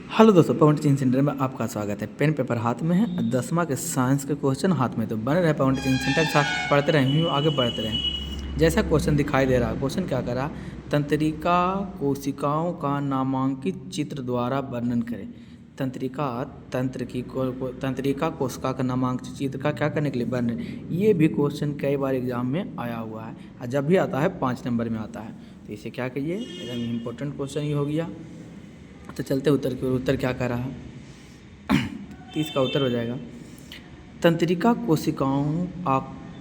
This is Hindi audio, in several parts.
हेलो दोस्तों, पवन टीचिंग सेंटर में आपका स्वागत है। पेन पेपर हाथ में है, 10वां के साइंस के क्वेश्चन हाथ में, तो बने रहे पवन टीचिंग सेंटर के साथ, पढ़ते रहें, आगे बढ़ते रहें। जैसा क्वेश्चन दिखाई दे रहा है, क्वेश्चन क्या कर रहा है, तंत्रिका कोशिकाओं का नामांकित चित्र द्वारा वर्णन करें। तंत्रिका कोशिका का नामांकित चित्र का क्या करने के लिए वर्णन। ये भी क्वेश्चन कई बार एग्जाम में आया हुआ है और जब भी आता है 5 नंबर में आता है, तो इसे क्या कहिए, एकदम इम्पोर्टेंट क्वेश्चन ही हो गया। तो चलते उत्तर की ओर। उत्तर क्या कह रहा है, तो इसका उत्तर हो जाएगा, तंत्रिका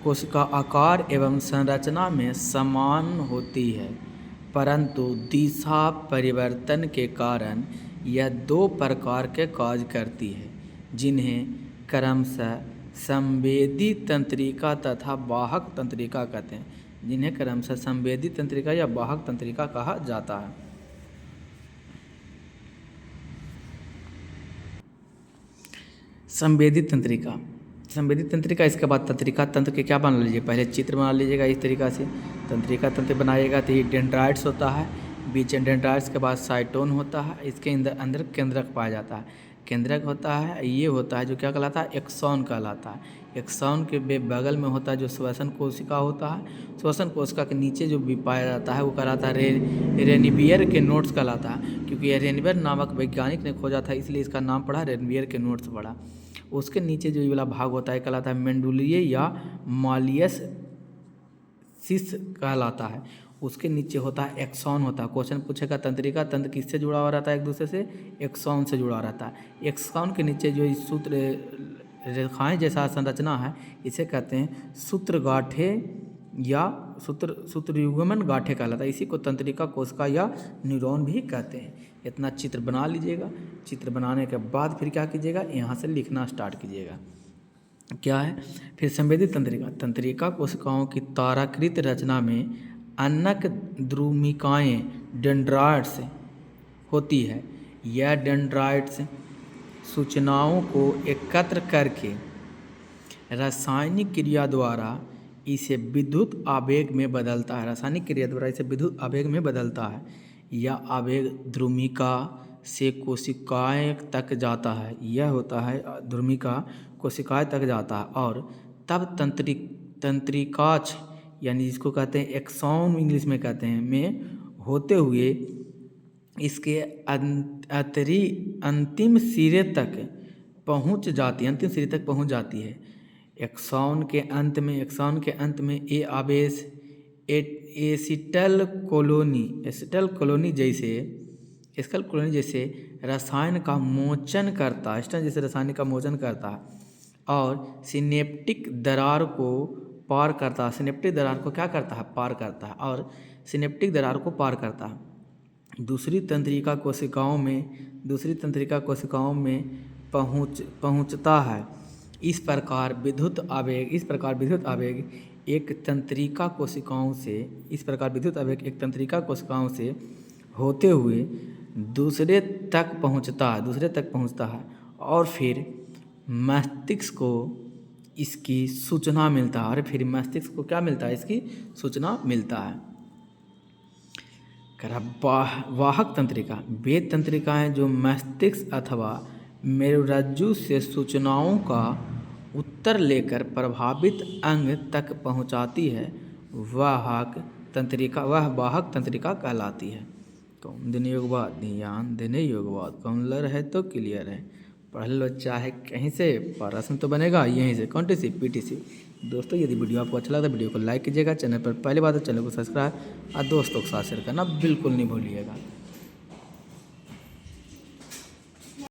कोशिका आकार एवं संरचना में समान होती है, परंतु दिशा परिवर्तन के कारण यह 2 प्रकार के कार्य करती है, जिन्हें क्रमशः संवेदी तंत्रिका तथा वाहक तंत्रिका कहते हैं। जिन्हें क्रमशः संवेदी तंत्रिका या वाहक तंत्रिका कहा जाता है। संवेदित तंत्रिका, इसके बाद तंत्रिका तंत्र के क्या बना लीजिए, पहले चित्र बना लीजिएगा। इस तरीक़ा से तंत्रिका तंत्र बनाइएगा तो ये डेंड्राइट्स होता है, बीच में डेंड्राइट्स के बाद साइटोन होता है, इसके अंदर केंद्रक पाया जाता है। केंद्रक होता है, ये होता है जो क्या कहलाता है, एक्सॉन कहलाता है। एक्सॉन के बगल में होता है जो श्वसन कोशिका होता है। श्वसन कोशिका के नीचे जो भी पाया जाता है वो कहलाता है रेनवियर के नोट्स कहलाता है, क्योंकि यह रेनवियर नामक वैज्ञानिक ने खोजा था, इसलिए इसका नाम पड़ा, रेनवियर के नोट्स पड़ा। उसके नीचे जो ये वाला भाग होता है कहलाता है मेंडुलिये या मालियस सिस कहलाता है। उसके नीचे होता है एक्सॉन होता है। क्वेश्चन पूछेगा तंत्रिका तंत्र किससे जुड़ा हुआ रहता है, एक दूसरे से, एक्सॉन से जुड़ा रहता है। एक्सॉन के नीचे जो सूत्र रेखाएं जैसा संरचना है, इसे कहते हैं सूत्रगाठे या सूत्रयुग्मन गाठे कहलाता है। इसी को तंत्रिका कोशिका या न्यूरॉन भी कहते हैं। इतना चित्र बना लीजिएगा। चित्र बनाने के बाद फिर क्या कीजिएगा, यहाँ से लिखना स्टार्ट कीजिएगा। क्या है, फिर संवेदित तंत्रिका कोशिकाओं की ताराकृत रचना में अन्नक द्रुमिकाएँ डेंड्राइट्स होती है। यह डेंड्राइट्स सूचनाओं को एकत्र करके रासायनिक क्रिया द्वारा इसे विद्युत आवेग में बदलता है। रासायनिक क्रिया द्वारा इसे विद्युत आवेग में बदलता है। यह आवेग द्रुमिका से कोशिकाएं तक जाता है। यह होता है द्रुमिका कोशिकाएं तक जाता है और तब तंत्रिकाक्ष यानी जिसको कहते हैं एक्सॉन इंग्लिश में कहते हैं, में होते हुए इसके अंतिम सिरे तक पहुंच जाती है। एक्सॉन के अंत में ए आवेश एसिटल कॉलोनी जैसे रसायन का मोचन करता है और सिनेप्टिक दरार को पार करता है। सिनेप्टिक दरार को क्या करता है, पार करता है, और सिनेप्टिक दरार को पार करता है। दूसरी तंत्रिका कोशिकाओं में पहुंचता है। इस प्रकार विद्युत आवेग एक तंत्रिका कोशिकाओं से होते हुए दूसरे तक पहुंचता है और फिर मस्तिष्क को इसकी सूचना मिलता है। इसकी सूचना मिलता है। वाहक तंत्रिका, वे तंत्रिकाएं जो मस्तिष्क अथवा मेरुरज्जु से सूचनाओं का उत्तर लेकर प्रभावित अंग तक पहुंचाती है, वह वाहक तंत्रिका कहलाती है। कौन देने योग्य बात, ध्यान देने योग्य बात, कौन है तो क्लियर है। पढ़ल बच्चा है, कहीं से प्रश्न तो बनेगा, यहीं से कौन सी पीटीसी। दोस्तों, यदि वीडियो आपको अच्छा लगा तो वीडियो को लाइक कीजिएगा। चैनल पर पहली बार तो चैनल को सब्सक्राइब और दोस्तों के साथ शेयर करना बिल्कुल नहीं भूलिएगा।